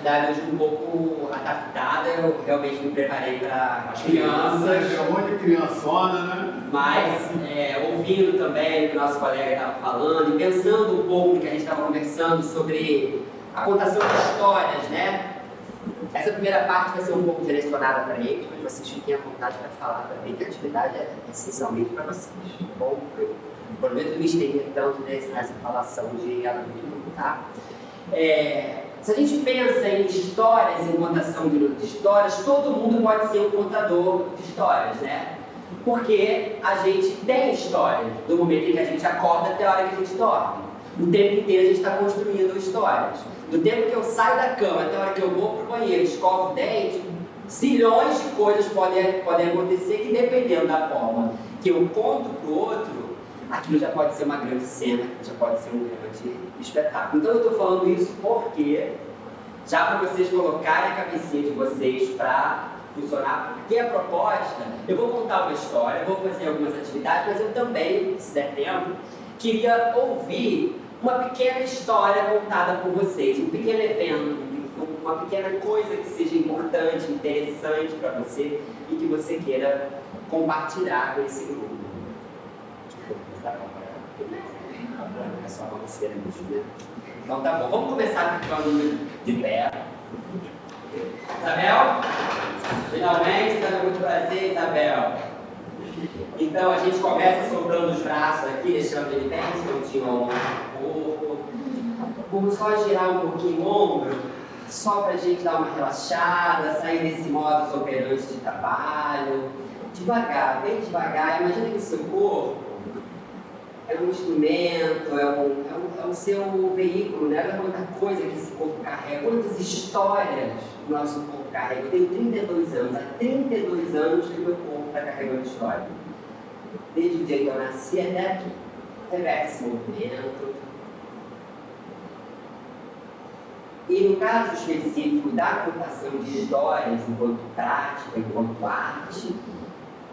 atividade hoje um pouco adaptada, eu realmente me preparei para as crianças. É um monte de criançona, né? Mas ouvindo também o que o nosso colega estava falando e pensando um pouco no que a gente estava conversando sobre a contação de histórias, né? Essa primeira parte vai ser um pouco direcionada para eles, mas vocês fiquem à vontade para falar também que a atividade é essencialmente para vocês. Bom, eu prometo não me estender tanto nessa falação de adulto, tá? Se a gente pensa em histórias, em contação de histórias, todo mundo pode ser um contador de histórias, né? Porque a gente tem histórias, do momento em que a gente acorda até a hora que a gente dorme. O tempo inteiro a gente está construindo histórias. Do tempo que eu saio da cama até a hora que eu vou para o banheiro, escovo o dente, zilhões de coisas podem acontecer que, dependendo da forma que eu conto para o outro, aquilo já pode ser uma grande cena, já pode ser um grande espetáculo. Então eu estou falando isso porque, já para vocês colocarem a cabecinha de vocês para funcionar, porque a proposta, eu vou contar uma história, vou fazer algumas atividades, mas eu também, se der tempo, queria ouvir uma pequena história contada por vocês, um pequeno evento, uma pequena coisa que seja importante, interessante para você e que você queira compartilhar com esse grupo. É só uma cena mesmo, né? Então tá bom, vamos começar ficando de pé. Isabel? Finalmente, está com muito prazer, Isabel. Então a gente começa soltando os braços aqui, deixando ele bem soltinho ao longo do corpo. Vamos só girar um pouquinho o ombro, só para a gente dar uma relaxada, sair desse modus operandi de trabalho. Devagar, bem devagar. Imagina que o seu corpo é um instrumento, é o seu veículo, né? Olha quanta coisa que esse corpo carrega, quantas histórias o nosso corpo carrega. Eu tenho 32 anos, há 32 anos que o meu corpo está carregando história. Desde o dia que eu nasci até aqui. Reverte esse movimento. E no caso específico da contação de histórias enquanto prática, enquanto arte,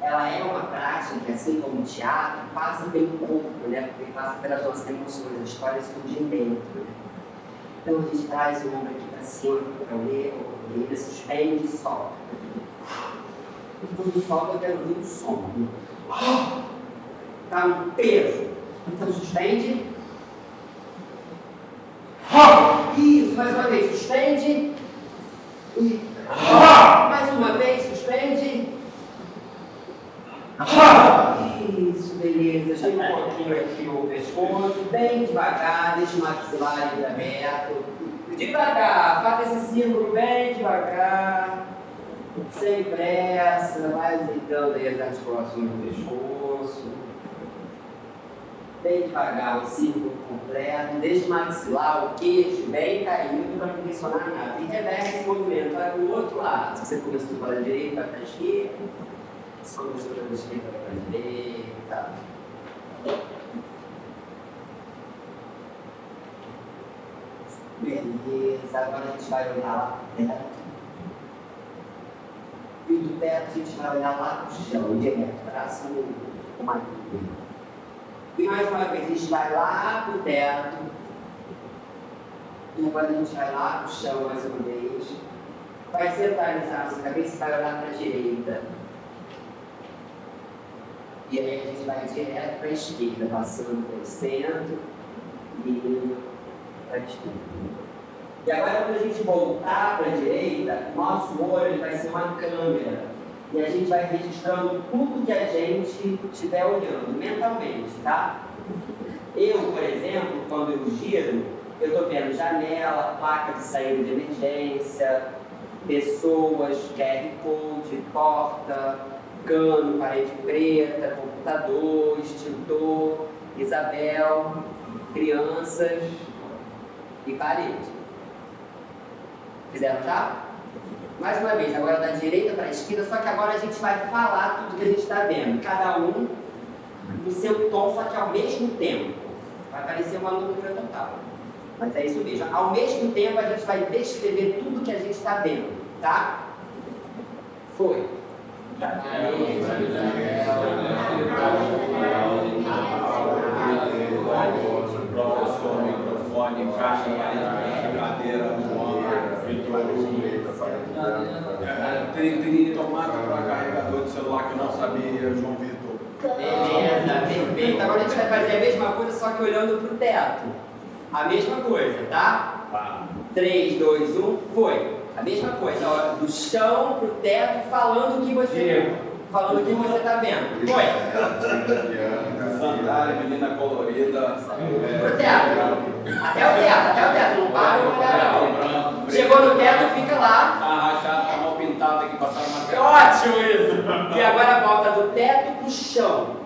ela é uma prática que, assim como o teatro, passa pelo corpo, né? Porque passa pelas nossas emoções, as histórias surgem dentro. Né? Então a gente traz o ombro aqui para cima, para o orelha, suspende e solta. E quando solta, eu quero ouvir o som. Tá um peso. Então suspende. Isso, mais uma vez, suspende. E mais uma vez, suspende. Isso, beleza. Gira um pouquinho aqui o pescoço, bem devagar, deixa o maxilar aberto. Devagar, faça esse círculo bem devagar, sem pressa, vai ajeitando aí as articulações do pescoço. Bem devagar, o círculo completo, deixa o maxilar, o queixo bem caído para não pressionar nada. E reverte esse movimento, vai para o outro lado. Se você começou para a direita, vai para a esquerda. Se começou para a esquerda, vai para a direita. Beleza, agora a gente vai olhar lá para o teto. E do teto a gente vai olhar lá para o chão, direto, braço no marido. E mais uma vez, a gente vai lá para o teto. E agora a gente vai lá para o chão mais uma vez. Vai centralizar a sua cabeça e vai olhar para a direita. E aí a gente vai direto para a esquerda, passando pelo centro e indo para a esquerda. E agora, quando a gente voltar para a direita, nosso olho vai ser uma câmera. E a gente vai registrando tudo que a gente estiver olhando, mentalmente, tá? Eu, por exemplo, quando eu giro, eu estou vendo janela, placa de saída de emergência, pessoas, QR Code, porta, cano, parede preta, computador, extintor, Isabel, crianças e parede. Fizeram já? Mais uma vez, agora da direita para a esquerda, só que agora a gente vai falar tudo que a gente está vendo. Cada um no seu tom, só que ao mesmo tempo. Vai parecer uma loucura total. Mas é isso mesmo. Ao mesmo tempo, a gente vai descrever tudo que a gente está vendo. Tá? Foi. Microfone, caixa, cadeira, Teria tomado para carregador de celular que eu não sabia, João Vitor. Beleza, perfeito. Agora a gente vai fazer a mesma coisa, só que olhando para o teto. A mesma coisa, tá? 3, 2, 1, foi. A mesma coisa, ó, do chão pro teto, falando o que você tá vendo. Foi. Sandália, menina colorida. Pro teto. Até o teto. Não para ou não. Chegou no teto, fica lá. Tá rachada, tá mal pintada aqui, passaram uma Ótimo isso. E agora volta do teto pro chão.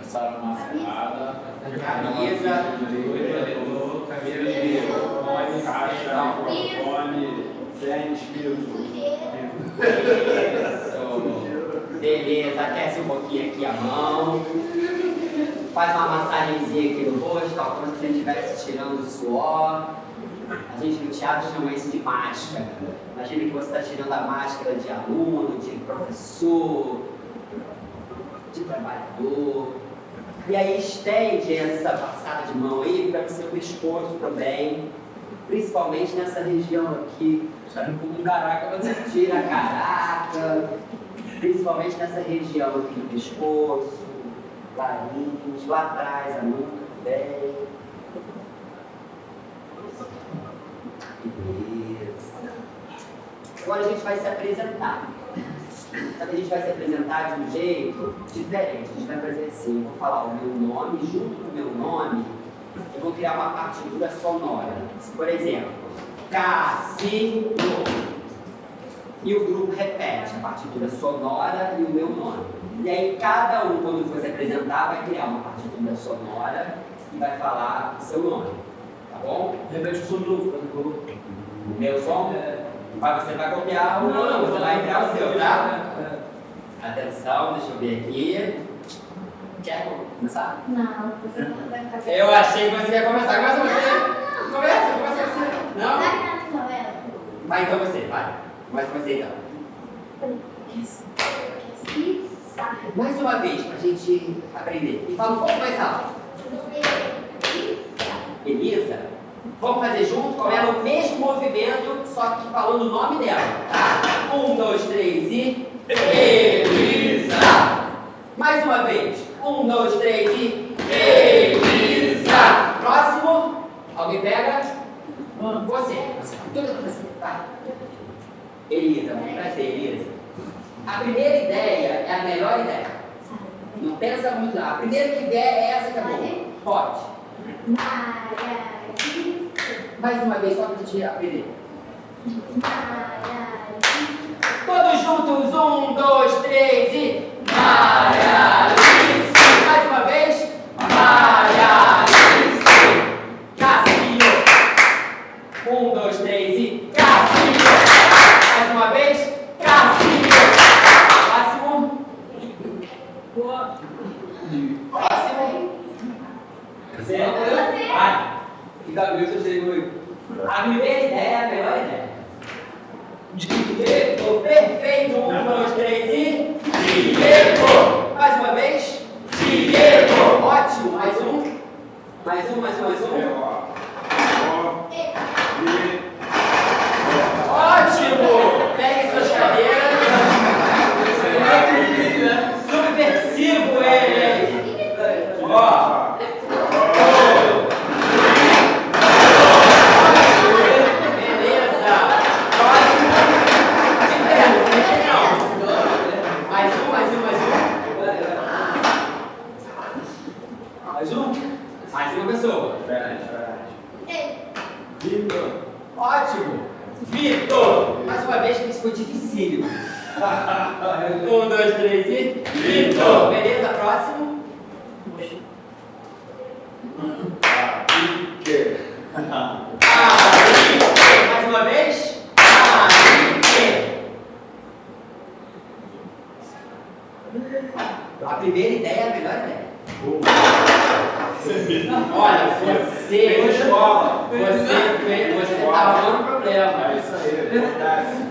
passaram uma ferrada. Camisa. Caixa, microfone, tênis, piso. Beleza, aquece um pouquinho aqui a mão. Faz uma massagenzinha aqui no rosto, ó, como se você estivesse tirando o suor. A gente no teatro chama isso de máscara. Imagina que você está tirando a máscara de aluno, de professor, de trabalhador. E aí estende essa passada de mão aí para o seu pescoço também. Principalmente nessa região aqui. Como um caraca, Você tira a caraca. Principalmente nessa região aqui do pescoço, laringe, lá atrás a nuca também. Beleza. Agora a gente vai se apresentar. Só que a gente vai se apresentar de um jeito diferente. A gente vai fazer assim, eu vou falar o meu nome, junto com o meu nome, eu vou criar uma partitura sonora. Por exemplo, Cassino. E o grupo repete a partitura sonora e o meu nome. E aí cada um, quando for se apresentar, vai criar uma partitura sonora e vai falar o seu nome. Tá bom? Repete o som de novo, O meu som? Mas você vai copiar o meu, não, você vai criar o seu, tá? Atenção, deixa eu ver aqui. Quer começar? Não, você não vai ficar. Eu achei que você ia começar. Começa você. Começa você. Não? Vai então você, vai. Começa você então. Mais uma vez, pra gente aprender. E fala um pouco mais alto. Elisa, vamos fazer junto com ela o mesmo movimento, só que falando o nome dela. Tá? 1, 2, 3 e... Elisa! Mais uma vez. 1, 2, 3 e... Elisa! Próximo. Alguém pega? Você. Tudo com você. Vai. Elisa, vamos trazer, Elisa. A primeira ideia é a melhor ideia. Não pensa muito lá. A primeira que vier é essa que é boa. Pode. Mais uma vez, só para a gente aprender. Todos juntos. 1, 2, 3 e... Maria Alice. Mais uma vez. Maria Alice. Cassinho. 1, 2, 3 e... Cassinho. Mais uma vez. Cassinho. Próximo. Próximo. Certo? Vai. E Gabriel, você chegou. A primeira ideia é a melhor ideia. Diego, perfeito. 1, 2, 3 e... Diego. Mais uma vez. Diego. Ótimo. Mais um. Mais um. Ótimo. Pegue suas cadeiras. Subversivo ele. Ó. Mais uma pessoa. Vitor. Ótimo. Vitor. Mais uma vez que isso foi dificílimo. 1, 2, 3 e... Vitor. Beleza, próximo. Mais uma vez. A primeira ideia é a melhor ideia. Olha, você tá arrumando problema. É isso aí.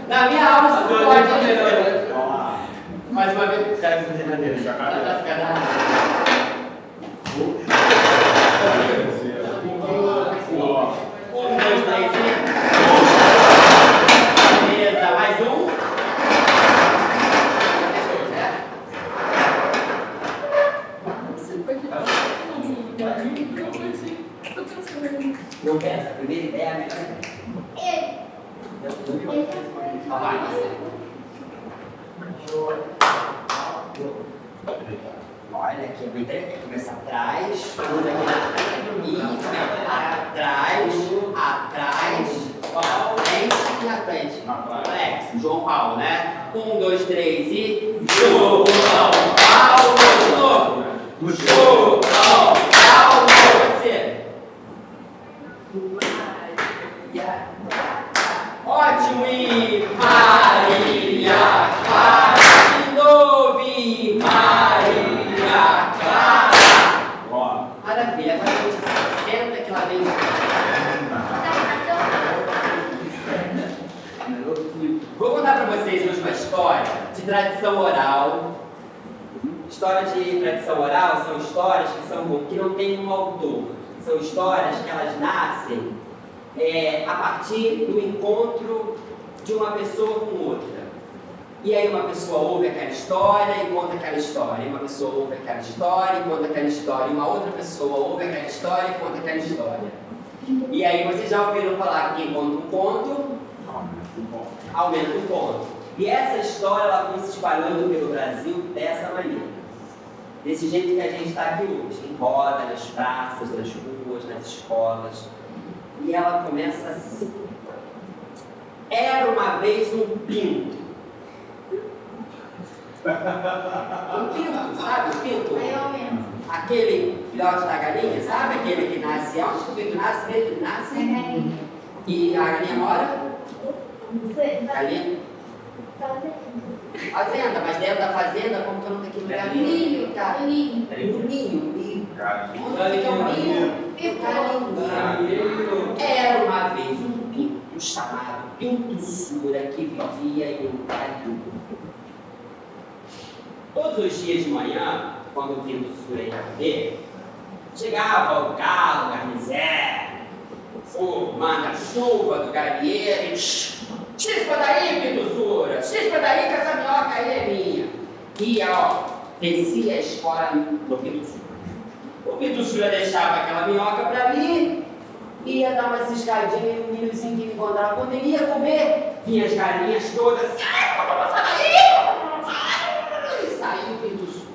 Na minha aula você não pode fazer. Vamos lá. Mais uma vez. Cara, você tem maneira. Um, dois, três e... Vai, você. Olha aqui, muito bem. Começa atrás, usa aqui na frente, atrás, frente e na frente. Alex, João Paulo, né? 1, 2, 3 e. João Paulo, de novo. João Paulo, você. Ótimo, e Maria Clara. De novo, e Maria Clara. Maravilha, agora a gente senta que lá vem. Vou contar para vocês hoje uma história de tradição oral. Histórias de tradição oral são histórias que não têm um autor. São histórias que elas nascem a partir do encontro de uma pessoa com outra. E aí uma pessoa ouve aquela história e conta aquela história. E uma pessoa ouve aquela história e conta aquela história. E uma outra pessoa ouve aquela história e conta aquela história. E aí vocês já ouviram falar que quem conta um conto aumenta um ponto. E essa história ela foi se espalhando pelo Brasil dessa maneira. Desse jeito que a gente está aqui hoje, em roda, nas praças, nas ruas, nas escolas. E ela começa assim. Era uma vez um pinto. Um pinto, sabe o pinto? Aquele filhote da galinha, sabe? Aquele que nasce. Onde que o pinto nasce? Ele nasce. E a galinha mora? Galinha? Fazenda, mas dentro da fazenda, como que eu não tenho que lugar? Ninho, tá? Ninho. Ninho. Onde que é o ninho? Galinheiro. Era uma vez um pinto chamado Pintuçura que vivia em um galinheiro. Todos os dias de manhã, quando o Pintuçura ia comer, chegava o galo, o garnizé, o manda-chuva do galinheiro e chispa daí, Pintuçura, chispa daí que essa minhoca aí é minha. E ó, descia a espora do Pintuçura. O Pintuçura deixava aquela minhoca para ali, ia dar uma ciscadinha e o milhozinho que ele encontrava. Quando ele ia comer, vinha as galinhas todas, sai daí! E saiu o Pintuçura.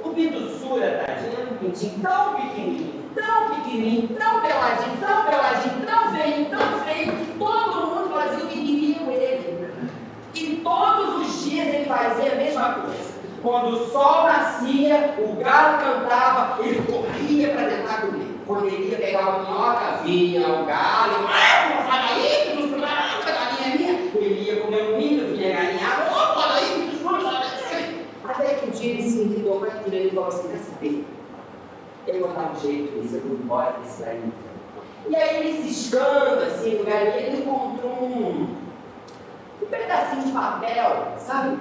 O Pintuçura, tadinho, era um pintinho tão pequenininho, tão peladinho, tão feio, que todo mundo fazia o que queria com ele. E todos os dias ele fazia a mesma coisa. Quando o sol nascia, o galo cantava, ele corria para tentar comer. Quando ele ia pegar uma minhoca, vinha o galo, sai daí, essa galinha é minha. Ele ia comer um milho, vinha a galinha, sai daí, até que um dia ele se intrigou com aquilo, ele falou assim, quer saber? Ele vou dar um jeito nisso, eu vou embora desse aí. E aí ele ciscando assim no galinheiro, ele encontrou um pedacinho de papel, sabe?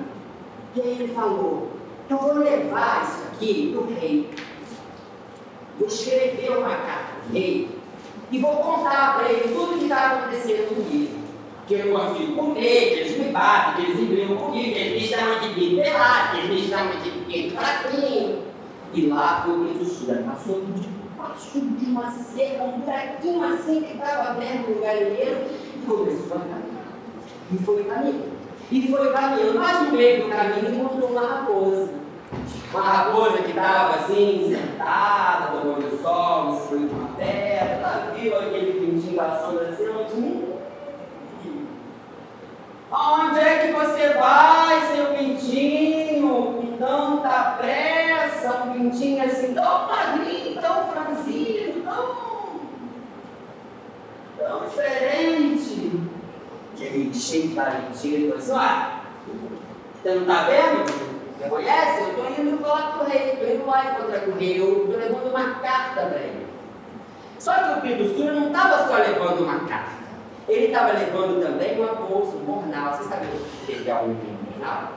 E aí ele falou, eu vou levar isso aqui pro rei. Vou escrever uma carta pro rei e vou contar para ele tudo que está acontecendo comigo. Que eu não consigo comer, que eles me batem, que eles brigam comigo, que eles me chamam de pinto pelado, que eles me chamam de pinto fraquinho. E lá foi o Pintuçura, passou debaixo de uma cerca, um buraquinho assim que estava aberto no galinheiro e começou a caminhar. E foi caminhando, mas no meio do caminho encontrou uma raposa. Uma raposa que estava assim, sentada, tomando sol, em cima de uma pedra. Ela viu aquele pintinho passando assim, onde é que você vai, seu pintinho? Com tanta pressa, um pintinho assim, tão magrinho, tão franzino, tão diferente. E aí, cheio de valentia, ele falou assim, você não está vendo? Você conhece? Eu estou indo falar com o rei, estou indo lá encontrar com o rei, eu estou levando uma carta para ele. Só que o Pintuçura não estava só levando uma carta. Ele estava levando também uma bolsa, um jornal. Vocês sabem o que é um jornal?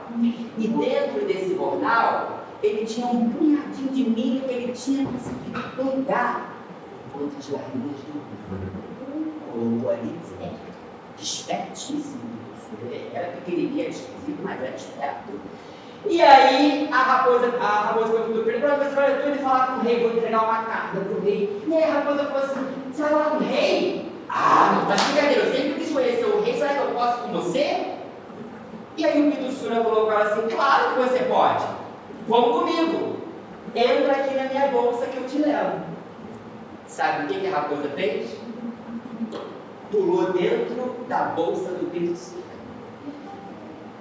E dentro desse jornal, ele tinha um punhadinho de milho que ele tinha conseguido pegar enquanto as galinhas dormiam. Colocou ali, espertíssimo. Era pequenininha, esquisito, mas era esperto. E aí, a raposa foi tudo para ele, você vai tudo e falar com o rei, vou entregar uma carta para o rei. E aí a raposa falou assim, você vai falar com o rei? Ah, não tá brincadeira, eu sempre quis conhecer o rei, será que você? E aí o Pinto Sura falou para ela assim, claro que você pode. Vamos comigo. Entra aqui na minha bolsa que eu te levo. Sabe o que a raposa fez? Pulou dentro da bolsa do Pinto Sura.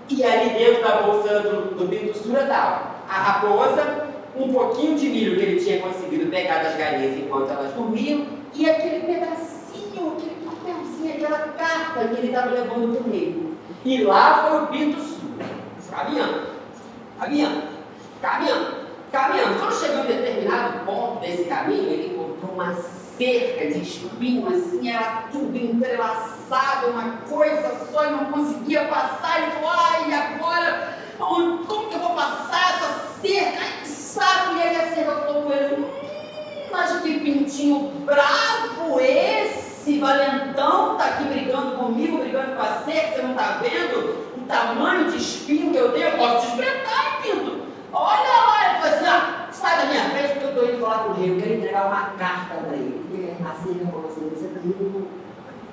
E ali dentro da bolsa do Pinto Sura estava a raposa, um pouquinho de milho que ele tinha conseguido pegar das galinhas enquanto elas dormiam, e aquele pedacinho, aquele papelzinho, aquela carta que ele estava levando para o rei. E lá foi o Pinto Sura, caminhando, caminhando, caminhando, caminhando. Quando chegou em determinado ponto desse caminho, ele encontrou uma cerca de espinho, assim, era tudo entrelaçado, uma coisa só, e não conseguia passar. Ele falou, ai, agora, como que eu vou passar essa cerca? Ai, que saco! E aí a cerca falou com ele, mas que pintinho bravo esse valentão tá aqui brigando comigo, brigando com a cerca, você não tá vendo o tamanho de espinho que eu tenho? Eu posso te espetar, Pinto. Olha lá, ele falou assim, sai da minha frente porque eu estou indo falar com o rei, eu quero entregar uma carta para ele. E a cerca falou assim, você está indo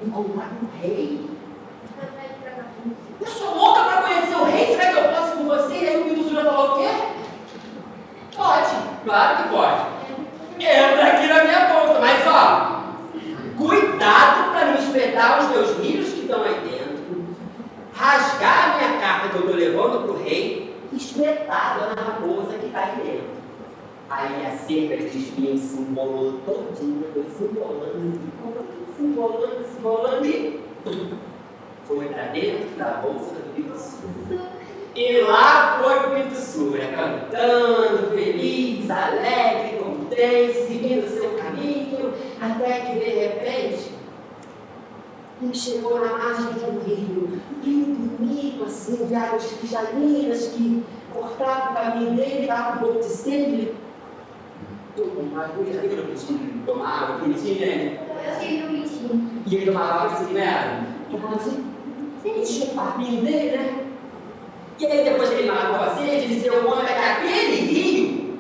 encontrar com o rei? Eu sou louca para conhecer o rei, será que eu posso ir com você? E aí o Pinto Sura falou o quê? Pode, claro que pode. Entra aqui na minha bolsa, mas ó, cuidado para não espetar os meus milhos que estão aí dentro, rasgar a minha carta que eu estou levando para o rei, espetada na raposa que está aí dentro. Aí a cerca de espinho se embolou todinha, foi se embolando e foi para dentro da bolsa do Pinto Sura. E lá foi o Pinto Sura, cantando, feliz, alegre, contente, seguindo seu caminho, até que de repente ele chegou na margem de um rio, bonito assim, de águas cristalinas que cortava o caminho dele, dava um pouco de sede. Mas bonitinho, bonitinho, tomava, bonitinho, né? Eu sei bonitinho. E ele tomava assim, né? Tomava assim, ele tinha o papinho dele, né? E aí depois que ele matou a sede, ele se deu conta que aquele rio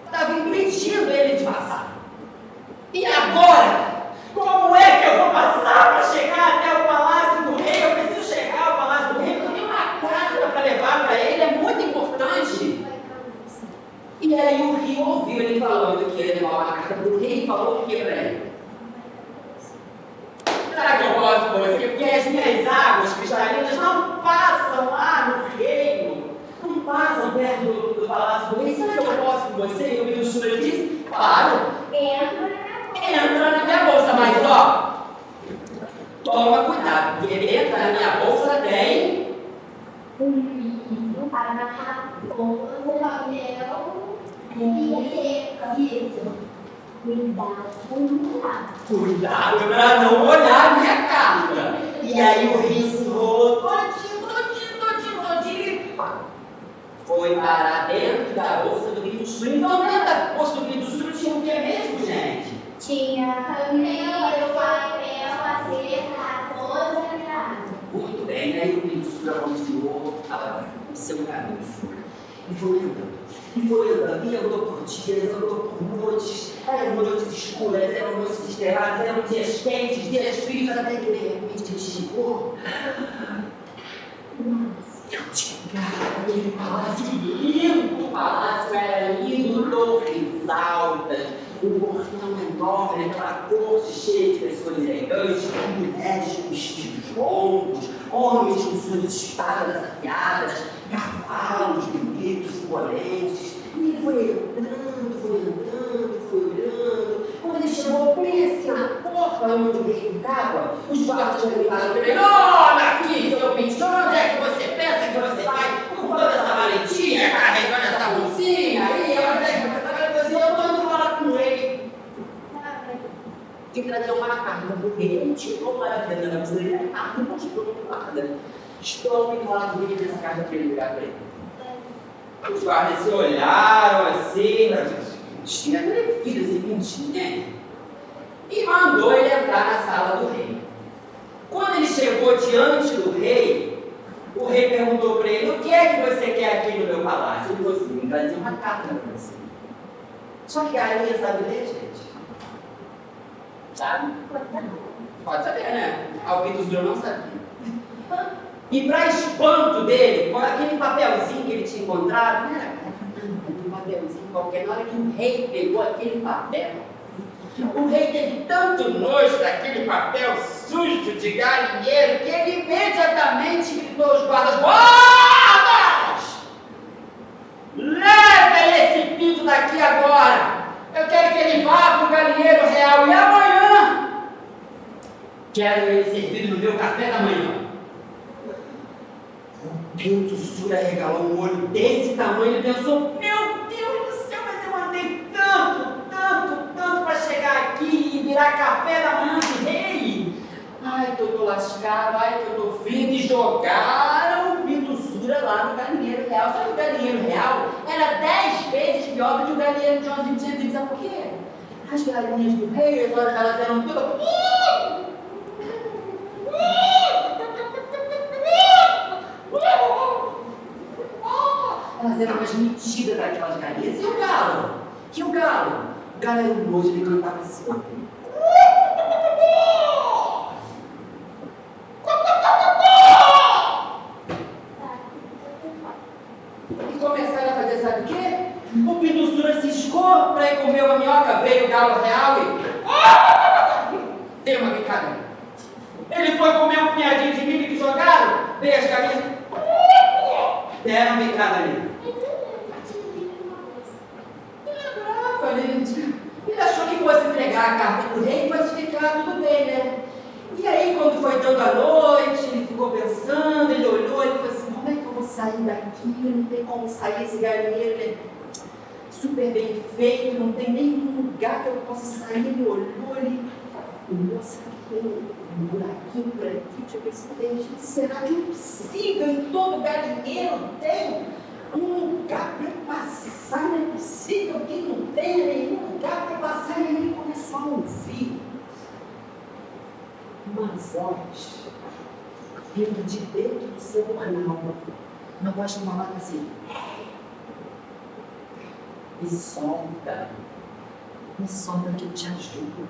estava impedindo ele de passar. E agora? Como é que eu vou passar para chegar até o palácio do rei? Eu preciso chegar ao palácio do rei, porque eu tenho uma carta para levar para ele, é muito importante. E aí o rio ouviu ele falando que ia levar uma carta para o rei e falou o que para ele? Será que eu posso com você? Porque as minhas águas cristalinas não passam lá no reino, não passam perto do palácio do rei. Será que eu posso com você? E o Pinto Sura disse, claro, entra na minha bolsa, mas ó, toma cuidado, porque dentro da minha bolsa tem Um livro para a raposa, o papel e isso. Cuidado para não olhar a minha carta. E aí o rio se enrolou todinho. Foi parar dentro da bolsa do Pinto Sura. Então dentro da bolsa do Pinto Sura tinha o que mesmo, gente? Tinha papel, a cerca, a raposa e a água. Muito bem, aí o Pinto Sura continuou o seu caminho. E foi andando. E andou por dias, andou por noites. Eram noites escuras, eram noites estreladas, eram dias quentes, dias frios, até que de repente ele chegou. Eu chegava naquele palácio lindo, o palácio era lindo, torres altas, um portão enorme, aquela corte cheia de pessoas elegantes, mulheres com vestidos longos, homens com suas espadas afiadas, cavalos bonitos, imponentes. E ele foi olhando. Quando ele chegou bem assim na porta onde o rei ficava, os guardas perguntaram para ele: olha aqui, seu Pinto, onde é que você pensa que você vai com toda essa valentia, carregando essa bolsinha aí? Onde é que você vai? Eu estou indo falar com ele. Tem que trazer uma carta do rei. Ele tirou lá da dentro da bolsa dele, a carta não tirou do guarda. Estou indo falar com ele, essa carta para ele ligar para ele. Os guardas se olharam assim, tinha filho esse pintinho, né? E mandou ele entrar na sala do rei. Quando ele chegou diante do rei, o rei perguntou para ele: o que é que você quer aqui no meu palácio? Ele falou assim: me trazer uma carta para você. Só que a rainha sabe ler, gente? Sabe? Pode saber, né? O Pinto Sura não sabia. E para espanto dele, aquele papelzinho que ele tinha encontrado, não era um papelzinho qualquer, na hora que o rei pegou aquele papel, o rei teve tanto nojo daquele papel sujo de galinheiro que ele imediatamente gritou aos guardas: guardas! Leve esse pinto daqui agora! Eu quero que ele vá para o galinheiro real e amanhã quero ele servido no meu café da manhã. O Pinto Sura regalou um olho desse tamanho e pensou: meu Deus do céu, mas eu andei tanto para chegar aqui e virar café da manhã de rei. Ai, que eu tô lascado, ai, que eu tô frito. E jogaram o Pinto Sura lá no galinheiro real. Só que o galinheiro real era 10 vezes pior do que o galinheiro de onde ele tinha vindo. Sabe por quê? As galinhas do rei, elas eram tudo... Elas eram mais metidas daquelas galinhas. E o galo? Que o galo? O galo era um nojo, ele cantava assim. E começaram a fazer, sabe o quê? O Pinto Sura ciscou para ir comer uma minhoca, veio o galo real e... deu uma bicada. Ele foi comer um punhadinho de milho que jogaram, veio as galinhas, deram uma bicada ali. Ele achou que fosse entregar a carta para o rei e fosse ficar tudo bem, né? E aí, quando foi dando a noite, ele ficou pensando, ele olhou, ele falou assim: como é que eu vou sair daqui? Não tem como sair, esse galinheiro ele é super bem feito, não tem nenhum lugar que eu possa sair. Ele olhou, ele olhou, será que tem um buraquinho por aqui? Deixa eu ver se tem. Gente, será que é possível? Em todo galinheiro tem um lugar para passar, não é possível que não tenha nenhum lugar para passar. E aí ele começou a ouvir uma voz vindo de dentro do seu jornal. Uma voz falando assim: me solta que eu te ajudo.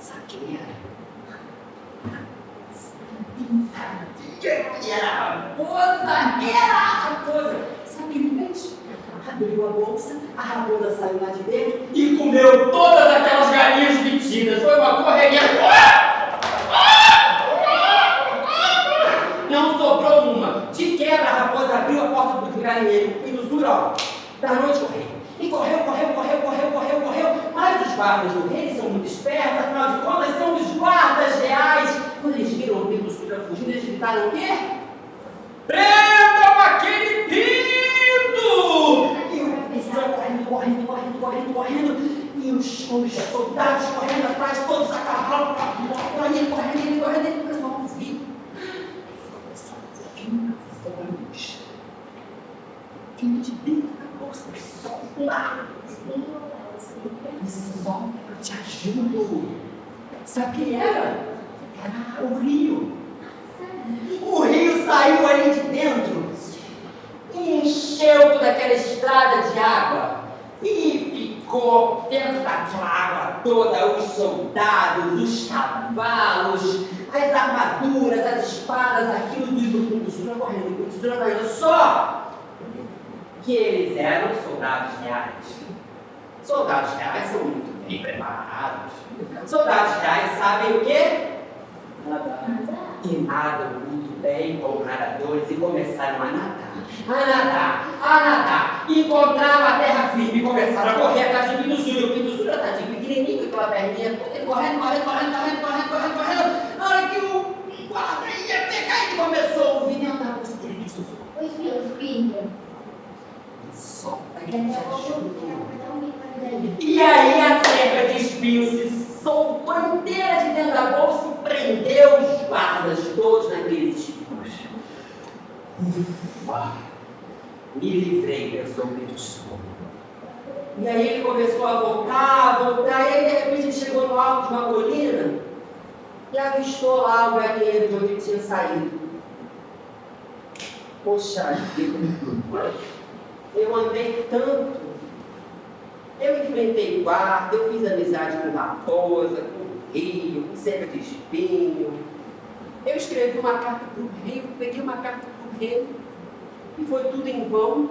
Sabe quem era? Era a raposa. Sabe o que ele fez? Abriu a bolsa, a raposa saiu lá de dentro e comeu todas aquelas galinhas metidas. Foi uma correria. Não sobrou uma. De quebra, a raposa abriu a porta do galinheiro e no Sura, ó, da noite correu. E correu. Mas os guardas do rei são muito espertos, afinal de contas, são os guardas reais. Quando eles viram o Pinto Sura fugindo, eles gritaram o quê? Prendam aquele pinto! E o pessoal correndo. E os soldados correndo atrás, todos a cavalo, correndo, e o pessoal não viu. Vindo de dentro da bolsa, solta! Solta, eu te ajudo! Sabe quem era? Era o rio. O rio saiu ali de dentro e encheu toda aquela estrada de água e ficou dentro daquela água toda os soldados, os cavalos, as armaduras, as espadas, aquilo tudo. O Sura correndo, o Sura correndo. Só que eles eram soldados reais. Soldados reais são muito bem preparados. Soldados reais sabem o quê? Nadar. E nadam muito bem como nadadores e começaram a nadar. Encontraram a terra firme e começaram a correr atrás do Pinto Sura. O Pinto Sura tadinho, pequenininho, com aquela perninha, ele correndo. Na hora que o guarda ia pegar, ele começou a ouvir dentro da bolsa dele. Os filhos. Solta que te ajudo. E aí a cerca de espinhos se soltou inteira de dentro da bolsa e prendeu os guardas todos naqueles espinhos. Ufa! Me livrei, pensou o Pinto Sura. E aí ele começou a voltar, e aí de repente ele chegou no alto de uma colina e avistou lá o galinheiro de onde ele tinha saído. Poxa vida! Eu andei tanto, eu enfrentei guarda, eu fiz amizade com raposa, com rio, com cerca de espinho. Eu escrevi uma carta para o rei, peguei uma carta para o rei, e foi tudo em vão.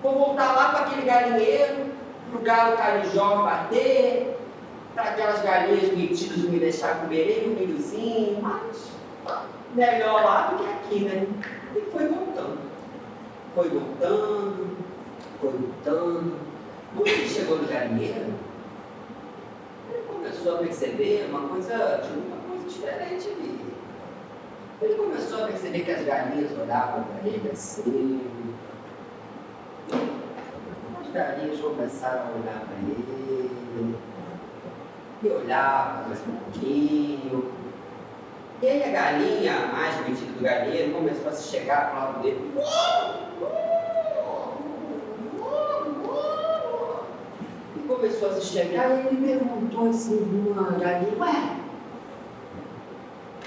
Vou voltar lá para aquele galinheiro, para o galo carijó bater, para aquelas galinhas metidas me deixar comer um milhozinho, mas melhor lá do que aqui, né? E foi voltando. Foi voltando, foi voltando. Quando ele chegou no galinheiro, ele começou a perceber uma coisa diferente ali. Ele começou a perceber que as galinhas olhavam para ele assim. As galinhas começaram a olhar para ele. E olhava mais um pouquinho. E aí a galinha, mais metida do galinheiro, começou a se chegar para o lado dele. E começou a se chegar e ele perguntou assim uma galinha, ué,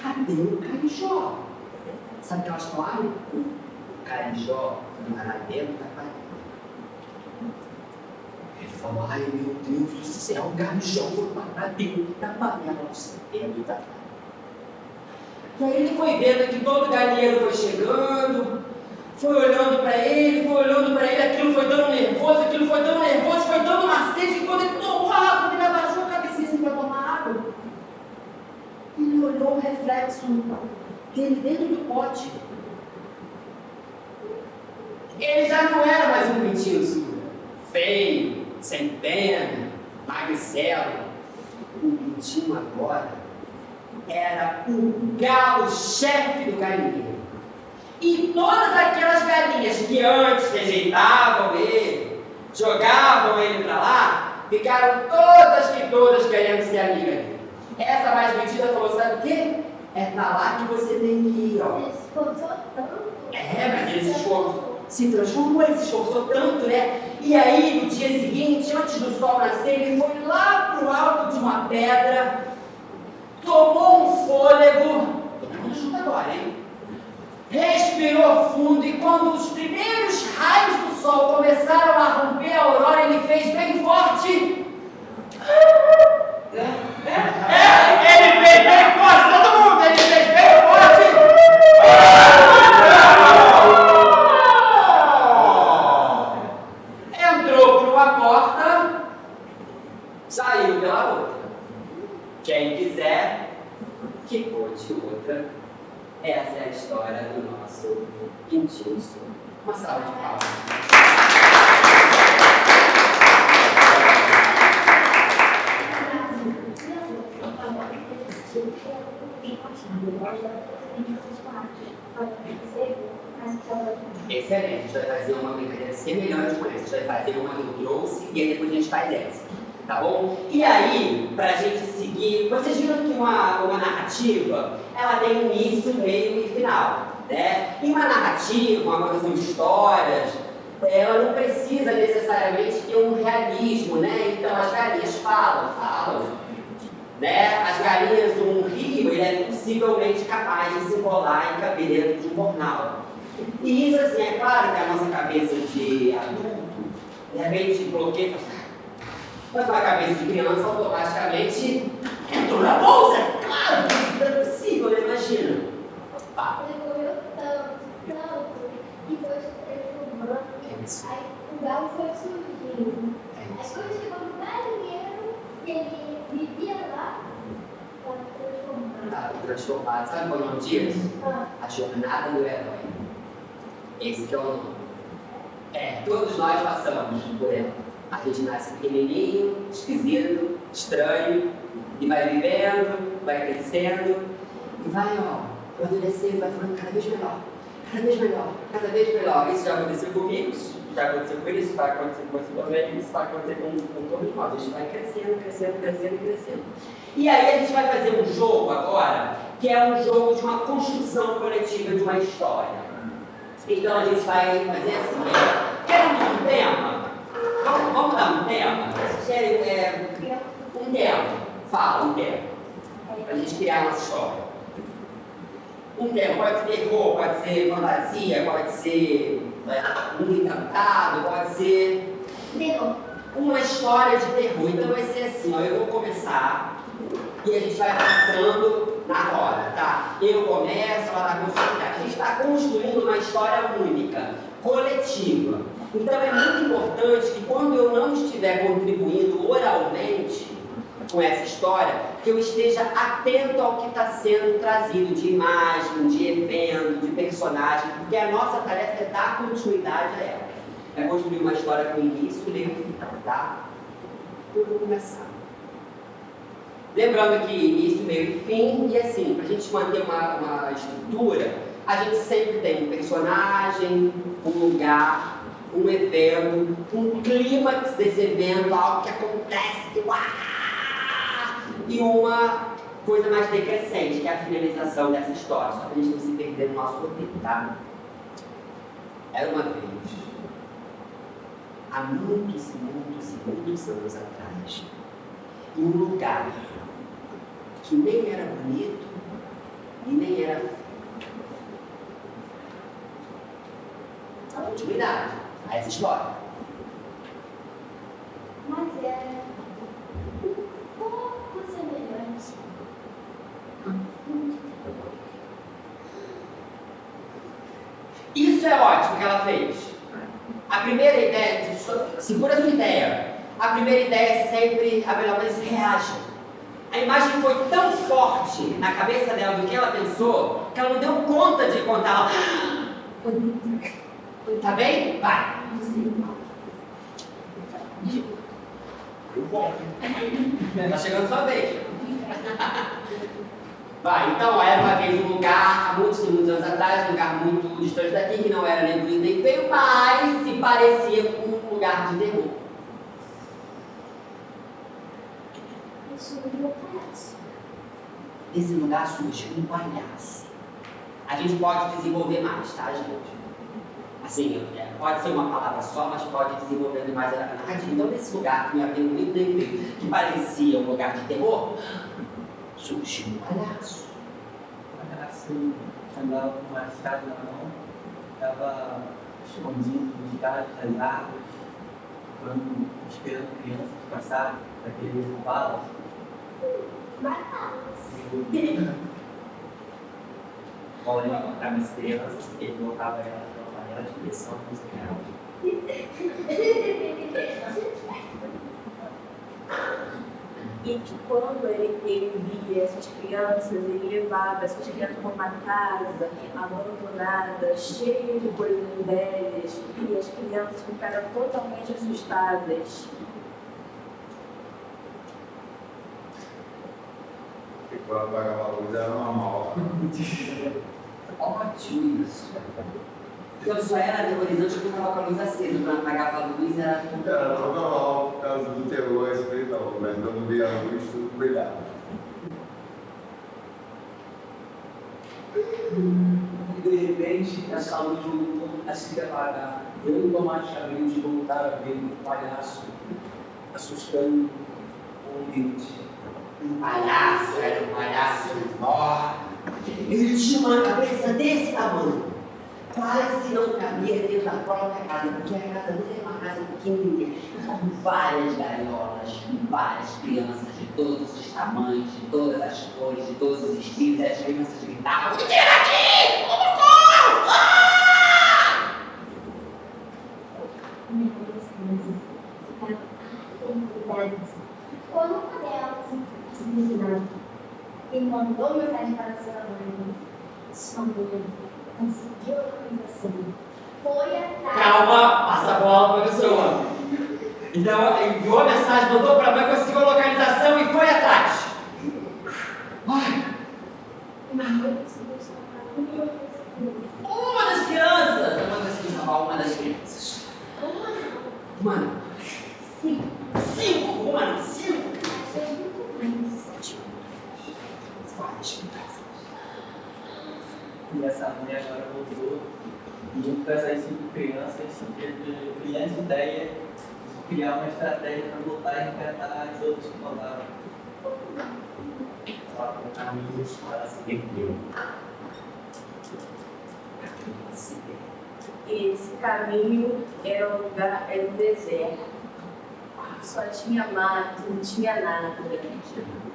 cadê o carijó? Sabe aquela história? O carijó não era dentro da panela. Ele falou, ai meu Deus do céu, o carijó foi para dentro da panela, dentro da panela. E aí ele foi vendo que todo galinheiro foi chegando, foi olhando para ele, aquilo foi dando nervoso, foi dando uma sede, e quando ele tomou a água, ele abaixou a cabecinha assim para tomar água. Ele olhou o reflexo dele dentro do pote. Ele já não era mais um pintinho feio, sem pena, magricelo. O pintinho agora era o galo-chefe do galinheiro. E todas aquelas galinhas que antes rejeitavam ele, jogavam ele para lá, ficaram todas querendo ser amiga dele. Essa mais metida falou, sabe o quê? É para lá que você tem que ir, ó. Ele se esforçou tanto. Mas ele se transformou, ele se esforçou tanto, né? E aí, no dia seguinte, antes do sol nascer, ele foi lá pro alto de uma pedra, tomou um fôlego, ajuda agora, hein? Respirou fundo e quando os primeiros raios do sol começaram a romper a aurora, ele fez bem forte. Ele fez bem forte, todo mundo, ele fez bem forte. Entrou por uma porta, saiu pela outra. Quem quiser, que conte outra. Essa é a história do nosso pintinho. Uma salva de palmas. Excelente, a gente vai fazer uma brincadeira semelhante com essa. A gente vai fazer uma que eu trouxe e aí depois a gente faz essa. Tá bom? E aí, pra gente seguir, vocês viram que uma narrativa, ela tem início, meio e final, né? E uma narrativa, uma contação de histórias, ela não precisa necessariamente ter um realismo, né? Então as galinhas falam, né? As galinhas um rio, ele é possivelmente capaz de se enrolar e caber dentro de um jornal. E isso, assim, é claro que a nossa cabeça de adulto, de repente, bloqueia, mas uma cabeça de criança automaticamente entrou na bolsa. Claro, não é possível, imagina. Ele correu tanto, e foi se transformando. Aí o galo foi surgindo. Aí quando chegou no galinheiro, ele vivia lá, estava transformado. Sabe qual é o nome disso? A jornada do herói. Esse que é o nome. Todos nós passamos por ela. A gente nasce pequenininho, esquisito, estranho, e vai vivendo, vai crescendo, e vai, amadurecendo, vai ficando cada vez melhor, cada vez melhor. Isso já aconteceu comigo, já aconteceu com isso, vai acontecer com você também, isso vai acontecer com todos nós. A gente vai crescendo. E aí a gente vai fazer um jogo agora, que é um jogo de uma construção coletiva de uma história. Então a gente vai fazer assim, queremos um tema? Vamos dar um tema? Vocês querem um tema? Fala um tema. Para a gente criar uma história. Um tema pode ser terror, pode ser fantasia, pode ser um encantado, pode ser uma história de terror. Então vai ser assim, eu vou começar e a gente vai passando na roda, tá? Eu começo, ela está construindo. A gente está construindo uma história única, coletiva. Então é muito importante que quando eu não estiver contribuindo oralmente com essa história, que eu esteja atento ao que está sendo trazido de imagem, de evento, de personagem, porque a nossa tarefa é dar continuidade a ela. É construir uma história com início, meio e final, tá? Eu vou começar. Lembrando que início, meio e fim, e assim, para a gente manter uma estrutura, a gente sempre tem um personagem, um lugar, um evento, um clímax desse evento, algo que acontece, e uma coisa mais decrescente, que é a finalização dessa história, só para a gente não se perder no nosso roteiro, tá? Era uma vez, há muitos anos atrás, em um lugar que nem era bonito e nem era feio. A continuidade a essa história. Mas é um pouco semelhante. Isso é ótimo que ela fez. A primeira ideia, segura a sua ideia. A primeira ideia é sempre a melhor coisa, reaja. A imagem foi tão forte na cabeça dela do que ela pensou, que ela não deu conta de contar. Tá bem? Vai. Tá chegando sua vez. Vai, então era uma vez um lugar, há muitos anos atrás, um lugar muito distante daqui, que não era nem bonito nem feio, mas se parecia com um lugar de terror. Esse lugar surgiu um palhaço. A gente pode desenvolver mais, tá, gente? Assim, pode ser uma palavra só, mas pode desenvolver mais a narrativa. Então, nesse lugar que não era nem bonito nem feio, que parecia um lugar de terror, surgiu um palhaço. O palhaço andava com uma machado na mão, estava escondido de trás das árvores, esperando crianças passarem para que ele derrubá-las. Olha, encontrava as crianças, ele voltava elas para a panela de pressão musical. E que quando ele via essas crianças, ele levava essas crianças para uma casa abandonada, cheia de coisas velhas, e as crianças ficaram totalmente assustadas. E quando apagava a luz era normal. Ótimo isso. Eu só era aterrorizante quando estava com a luz acesa, quando apagava a luz era tudo. Era normal por causa do terror espiritual, mas quando via a luz tudo brilhava. E de repente, essa luz voltou a se apagar. Eu automaticamente voltava a ver um palhaço assustando o ambiente. Um palhaço, era um palhaço enorme. Ele tinha uma cabeça desse tamanho. Quase não cabia dentro da própria casa, porque a casa dele é uma casa pequenininha, com várias gaiolas, com várias crianças de todos os tamanhos, de todas as cores, de todos os estilos, e as crianças gritavam: "Me tira daqui! Quando uma delas, e mandou mensagem para a sua mãe, sua mãe conseguiu a localização. Foi atrás. Calma, passa a bola para a pessoa." Então, enviou a mensagem, mandou para a mãe, conseguiu a localização e foi atrás. Ai. Uma das crianças! Eu não consegui salvar uma das crianças. Mano, cinco! Mano, cinco! Várias crianças. E essa mãe agora voltou, e junto com essas 5 crianças, teve a brilhante ideia de criar uma estratégia para voltar a resgatar as outras que faltavam. Só com caminhos para se perder. E esse caminho era um deserto. Só tinha mato, não tinha nada.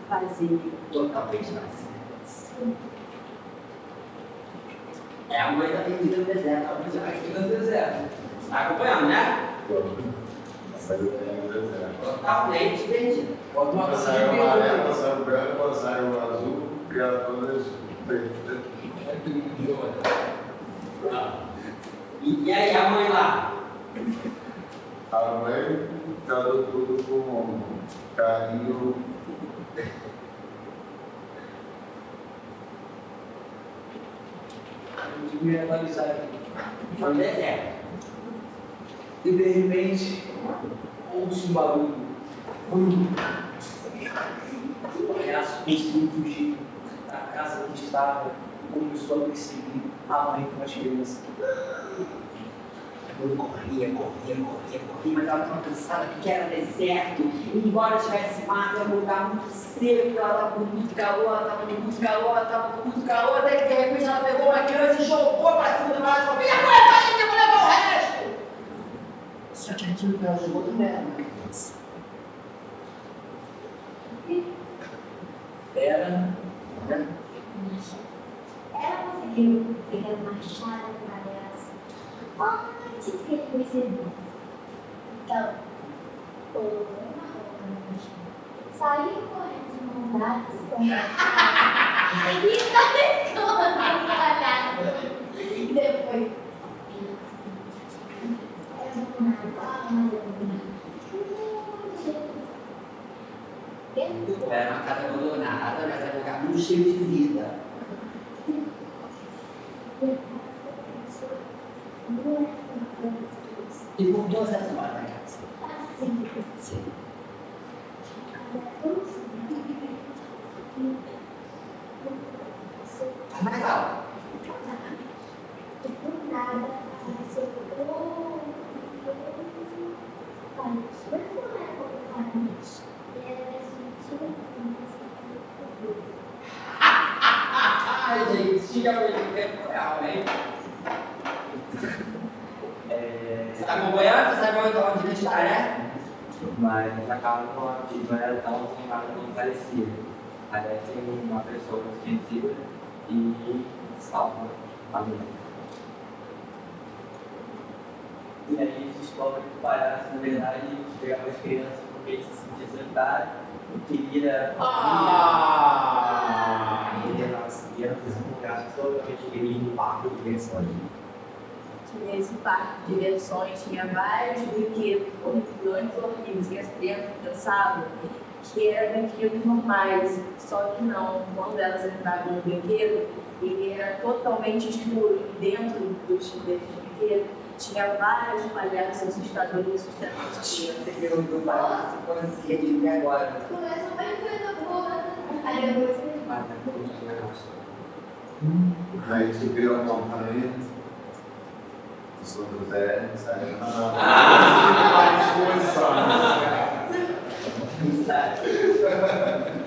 Vazio. Totalmente vazio. A mãe está perdida no deserto. A mãe já vai Fica no deserto. Está acompanhando, né? Mas eu tenho um deserto. Totalmente perdida. Bota uma Passaram coisa amarelo, passaram branco, passaram azul, criaram todas pretas. E aí, a mãe lá? A mãe tratou tudo com carinho. Eu devia analisar aqui. No deserto. E de repente, ouço um barulho. O palhaço conseguiu fugir da casa onde estava e começou a perseguir a mãe com as crianças. Eu corria, mas ela estava cansada porque era deserto. E embora tivesse mato, era um lugar muito seco, ela estava com muito calor, até que de repente ela pegou uma criança e jogou para cima do mar e falou: "Fica com ela aí que eu vou levar o resto!" Só que aquilo que ela jogou não era uma criança. Ela conseguiu pegar uma machado do palhaço antes que ele percebesse. Então, pulou uma roupa no chão, saiu correndo de mão dadas com o machado e tacou no palhaço. E depois, era uma calma, Era uma casa abandonada, mas era um lugar muito cheio de vida. E voltou essa semana para casa. Sim. Mais alto. Do nada, apareceu mas não é completamente. Ai, gente, tinha muito tempo real, hein? Você está acompanhando? Você sabe onde a gente está, né? Mas acaba que não era tão nada como parecia. Aliás, tem uma pessoa desconhecida e salva a menina. E aí eles descobrem que o palhaço, na verdade, pegava as crianças porque ele se sentia solitário, queria. Ele era as crianças num lugar totalmente querido, parque de diversões. Nesse parque de diversões tinha vários brinquedos horripilantes horríveis que as crianças pensavam que eram brinquedos normais, só que não. Quando elas entravam no brinquedo, ele era totalmente escuro e dentro desses brinquedos tinha vários palhaços assustadores assustando as crianças. Eu do palhaço conhecia de agora. Começou bem coisa boa, aí depois Mas não tinha negócio. Aí se criou uma campanha. Sou do Zé, saiu na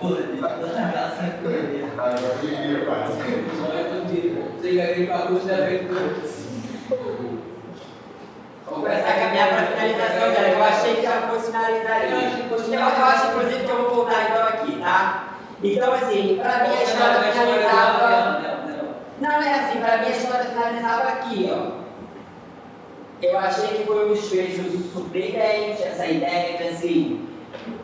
Pô, ele tá dando a graça com ele. Ah, eu queria, pai. Olha contigo. Você já veio com a luz da aventura. Vou começar a caminhar para a finalização, galera. Eu achei que já fosse finalizar ali. Eu acho, inclusive, que eu vou voltar então aqui, tá? Então, assim, para mim a história finalizava. Não, é assim, para mim a história finalizava aqui, ó. Eu achei que foi um desfecho surpreendente, essa ideia de assim,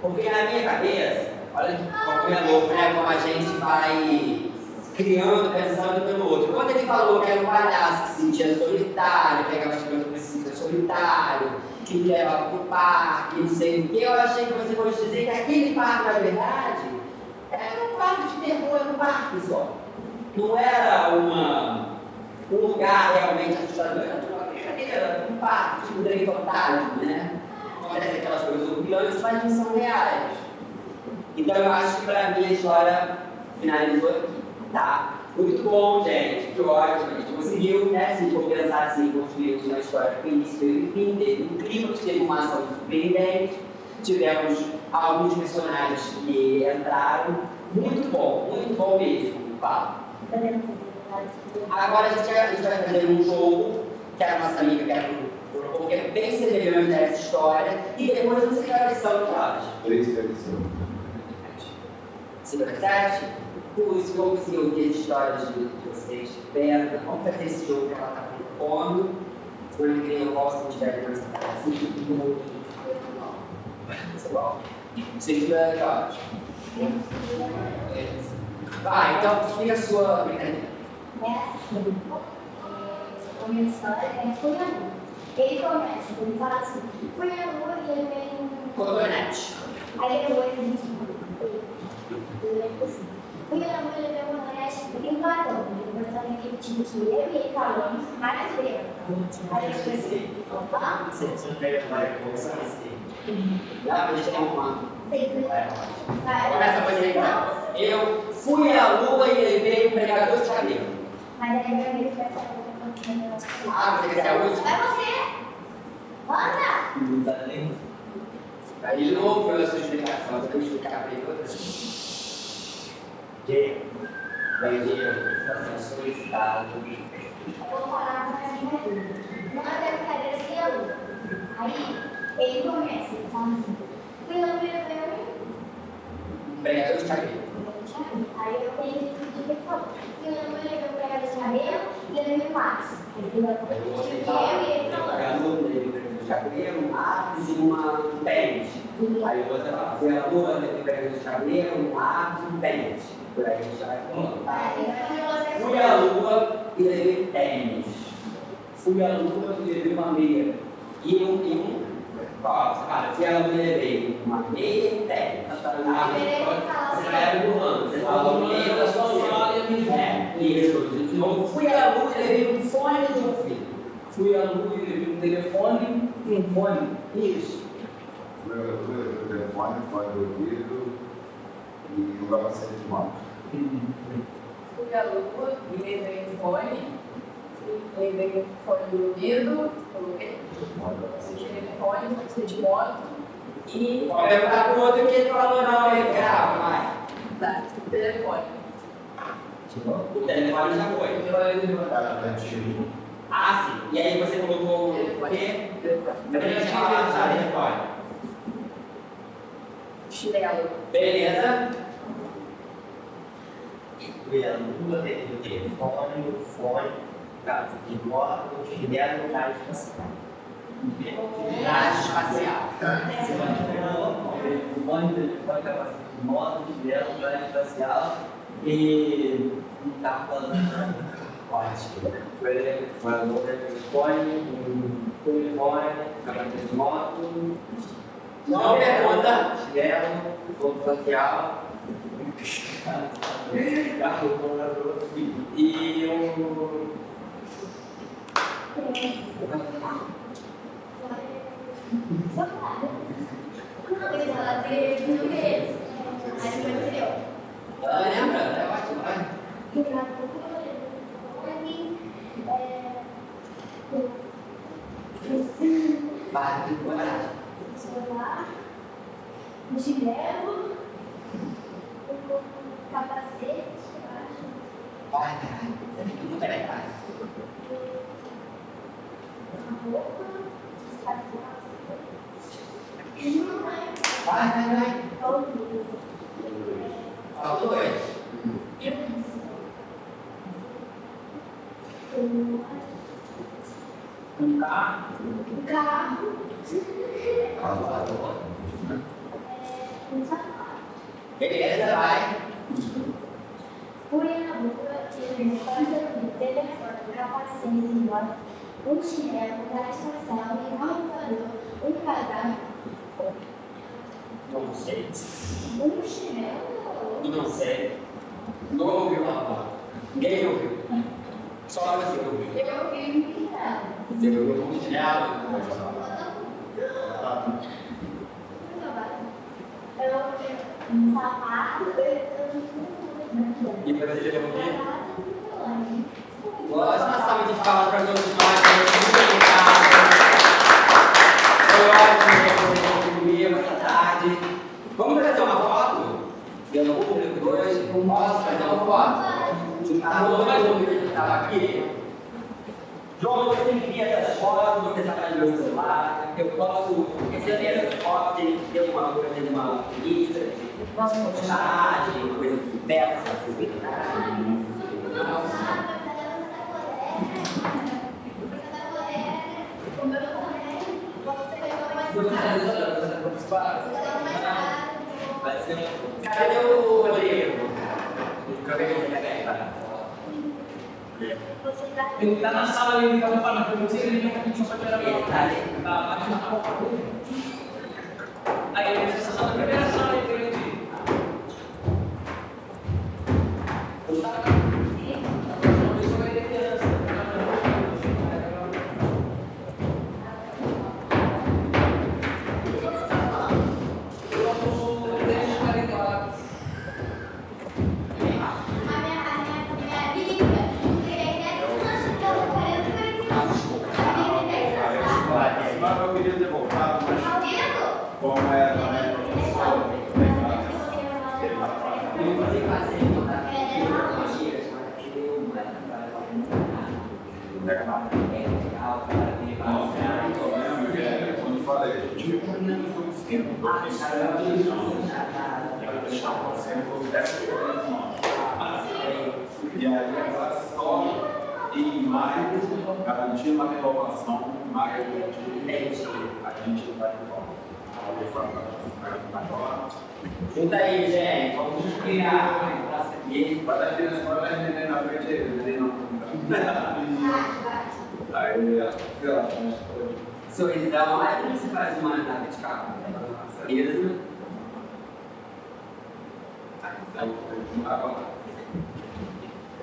porque na minha cabeça, olha como é louco, né? Como a gente vai criando, pensando pelo outro. Quando ele falou que era um palhaço que se sentia solitário, pegava as coisas que se sentia solitário, que me levava para o parque, não sei o que, eu achei que você fosse dizer que aquele parque, na verdade, era um parque de terror, era um parque só. Não era um lugar realmente assustador, era um parque, tipo trem fantasma, né? Parece aquelas coisas horripilantes, mas não são reais. Então eu acho que para mim a história finalizou aqui, tá? Muito bom, gente, que ótimo, a gente conseguiu, né? Se for pensar assim, construir uma história com início e fim, teve um clima, teve uma ação surpreendente, tivemos alguns personagens que entraram, muito bom mesmo, tá? Agora a gente vai fazer um jogo que a nossa amiga quer propor, que é bem semelhante a essa história, e depois você vai a lição que acha. 3 tradições. 57. Os vão conseguir ouvir as histórias de vocês de perto. Vamos fazer esse jogo que ela está propondo. Por incrível que possa, se tiver mais assim. Vocês viram aqui, Vai, então, explica a sua brincadeira. A minha história é Fui à Lua. Ele começa, ele fala assim, fui à Lua e ele vem... Cotonete. Aí depois a gente... Fui à Lua e ele vem uma cotonete em Platão. Depois também ele tinha que eu e ele falamos várias vezes. Aí eu esqueci. Você pega mais com você. Dá pra gente ter um plano. Vai. Começa a fazer então. Eu fui à Lua e levei um pregador de cabelo. Mas aí meu amigo vai falar. Ah, você quer ser a última? Vai você! Anda! Não tá nem. Aí de novo, pela sua explicação, eu vou explicar para ele outra vez. Daí eu solicitado. Eu vou falar pra brincadeira. Não é brincadeira sem a Lua. Aí ele começa, ele fala assim: fui lá no meu Pregador de cabelo. Aí eu tenho que pedir que ele falou. Fui lá no meu pregador de cabelo e ele me passa. Eu vou aceitar o pregador de cabelo, um lápis e um pente. Aí você fala, fui à Lua, levei um pregador de cabelo, um lápis e um pente. Por aí a gente vai falando. Fui à Lua e levei tênis. Fui à Lua e levei uma meia. E um. Ó, você fala, fui à Lua e levei uma meia e um tênis. Você vai acumulando. Você fala uma meia da sua isso. Então, fui à Lua e levei um fone de ouvido. Fui à Lua e levei um telefone e um fone. Isso. O telefone, fone do ouvido e um capacete de moto. Fui à Lua e levei um fone. Levei um fone do ouvido. Coloquei. Telefone, capacete de moto. E. Vou perguntar pro outro que ele falou, não, ele grava, vai. Tá, telefone. O telefone já foi. Ah, sim. E aí você colocou o quê? Telefone. Chinelo. Beleza. Fui à Lua, levei o telefone, o fone, casa de moto, chinelo e rádio espacial. Rádio espacial. Um monte de telefone, capacete de moto, chinelo, rádio espacial e um carro falando. Ótimo. Foi à Lua, levei o fone, um telefone, capacete de moto, Não pergunta. chinelo, fogo social, carro voador e um. Só para. Depois ela teve tudo isso. Aí depois eu. Ela lembra? É ótimo, vai. Fui lá no Vai, tem coragem. celular, um chinelo, um capacete, eu acho. Vai, caralho. Você tem tudo bem, vai. Uma roupa, Vai. Faltou dois. Um carro. um carro, Calçador. um sapato. Beleza, vai. Fui na rua e levei um telefone, um capacete de moto, um chinelo, um gás espacial, um computador, um casaco, Não sei. um chinelo. Não sei. Não ouviu a voz. Ninguém ouviu. Só você ouviu. Eu ouvi um chinelo. Você ouviu um chinelo. Eu ouvi um sapato, E depois você levou o quê? Uma salva de palmas para todos nós. Muito obrigado. Foi ótimo ter você comigo essa tarde. Vamos fazer uma foto? Pelo público hoje. Posso fazer uma foto? Tá todo mundo que estava aqui. João, você envia essas fotos, você trabalha no meu celular, eu posso receber essas fotos, ele tem uma coisa de uma lista, de postagem, coisa que peça, acessibilidade. Cadê o Rodrigo? Ele tá na sala ali, ele tá preparando pra você, ele vem aqui só pra Ele tá ali. tá aqui na porta dele. Aí ele precisa só da primeira sala aí, grande. Mas eu queria ter voltado, mas como era também professor, Eu vou fazer fazer uma gira chamada Pneuma. É legal, cara. o problema é quando eu falei, a gente viu um esquema um pouquinho para deixar o centro dessa e aí ela só em maio, garantindo a renovação, em maio a gente vai Junta aí, gente. Vamos criar para seguir. vai dar aquele escola e neném na frente ele não. Aí, sei lá, Sorrisão. Aí como você faz uma nave de carro? Beleza? agora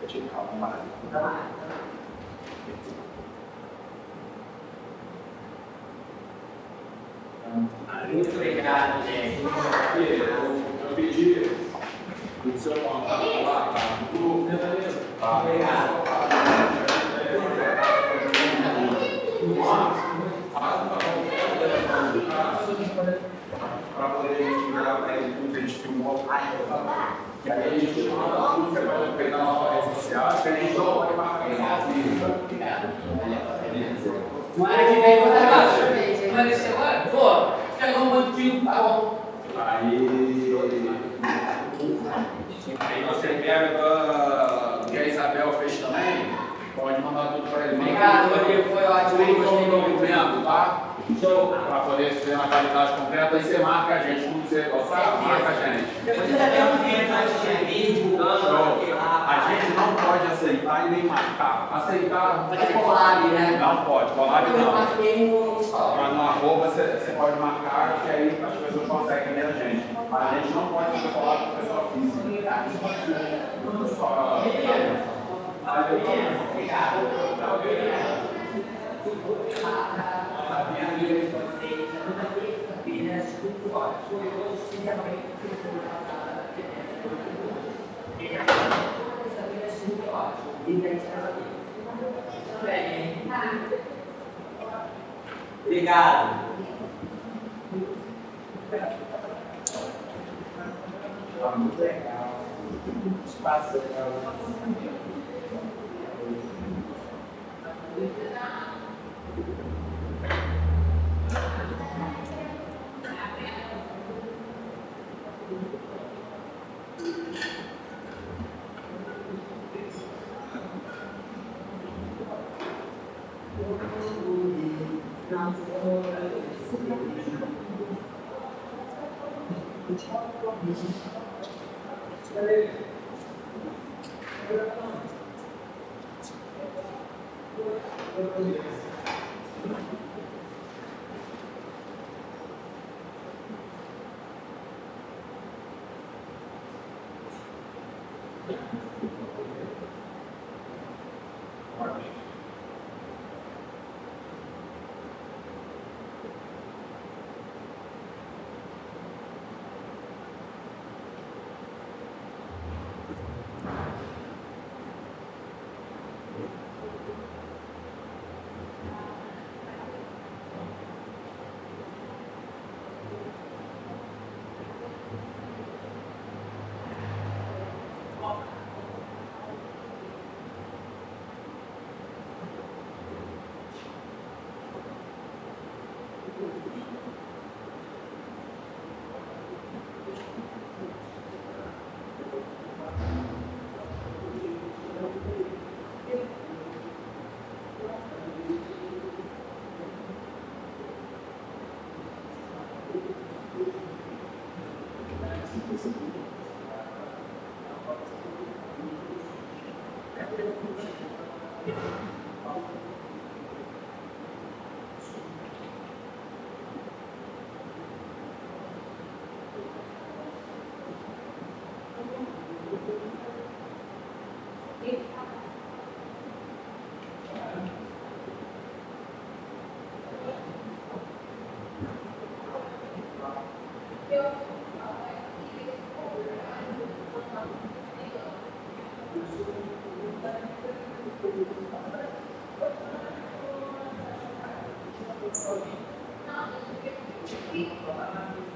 eu tive calma mais. Tá lá. Muito obrigado, gente. Eu pedi o seu contato lá, tá? Obrigado. Para poder tirar para ele tudo que a gente filmou. E aí a gente manda tudo, você pode pegar na sua rede social, que a gente não pode marcar. Obrigado. Semana que vem eu vou estar lá. Vai descer agora? Pô, pegou um banquinho, tá bom. Aí você pega que a Isabel fez também, pode mandar tudo para ele. Obrigado, Rodrigo, foi ótimo. Tem como documento, tá? Show. Para poder ser na qualidade completa, aí você marca a gente, tudo que você gostar, marca a gente. Você já tem um vídeo antes de vir, divulgando, Show. A gente não pode aceitar e nem marcar. Aceitar. fazer collab, né? Não pode, collab Eu não. marquei no story. Mas no arroba você pode marcar, que aí as pessoas conseguem ver a gente. Mas a gente não pode fazer collab com pessoa física. Só. Obrigado. Muito legal. Espaço legal.